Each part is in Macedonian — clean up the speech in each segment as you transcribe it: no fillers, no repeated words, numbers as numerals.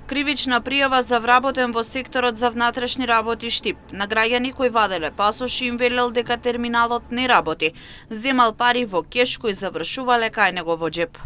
Кривична пријава за вработен во секторот за внатрешни работи Штип. На граѓани кои ваделе пасоши им велел дека терминалот не работи, земал пари во кеш кои завршувале кај него во џеп.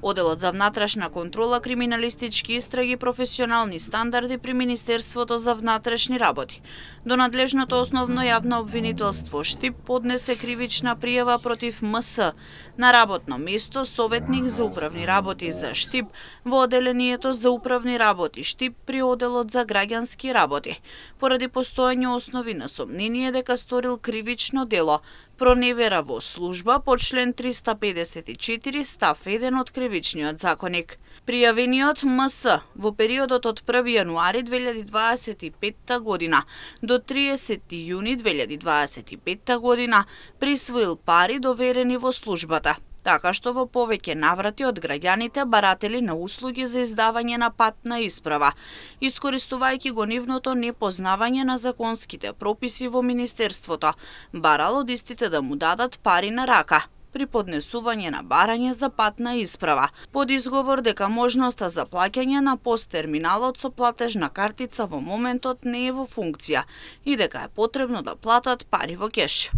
Оделот за внатрешна контрола, криминалистички истраги, професионални стандарди при Министерството за внатрешни работи до надлежното основно јавно обвинителство Штип поднесе кривична пријава против МС на работно место советник за управни работи за Штип во оделението за управни работи Штип при оделот за граѓански работи, поради постоење основи на сомнение дека сторил кривично дело проневера во служба по член 354 став 1 од Кривичниот законник. Пријавениот МС во периодот од 1 јануари 2025 година до 30 јуни 2025 година присвоил пари доверени во службата, така што во повеќе наврати од граѓаните баратели на услуги за издавање на патна исправа, искористувајќи го нивното непознавање на законските прописи во Министерството, барал од истите да му дадат пари на рака при поднесување на барање за патна исправа, под изговор дека можноста за плаќање на посттерминалот со платежна картица во моментот не е во функција и дека е потребно да платат пари во кеш.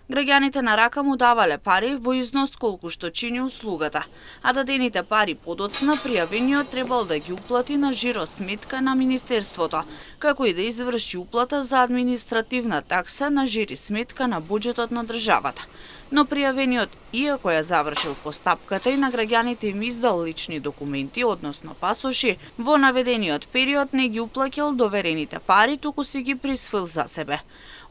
Граѓаните на рака му давале пари во износ колку што чини услугата, а дадените пари подоцна пријавениот требал да ги уплати на жиро сметка на Министерството, како и да изврши уплата за административна такса на жири сметка на буџетот на државата. Но пријавениот, иако ја завршил постапката и на граѓаните им издал лични документи, односно пасоши, во наведениот период не ги уплаќал доверените пари, туку си ги присвоил за себе.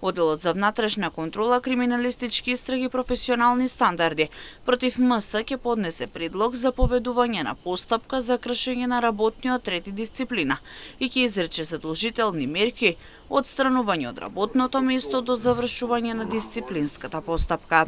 Оделот за внатрешна контрола, криминалистички истраги, професионални стандарди против МС ќе поднесе предлог за поведување на постапка за кршење на работниот ред и дисциплина и ќе изрече задолжителни мерки од странување од работното место до завршување на дисциплинската постапка.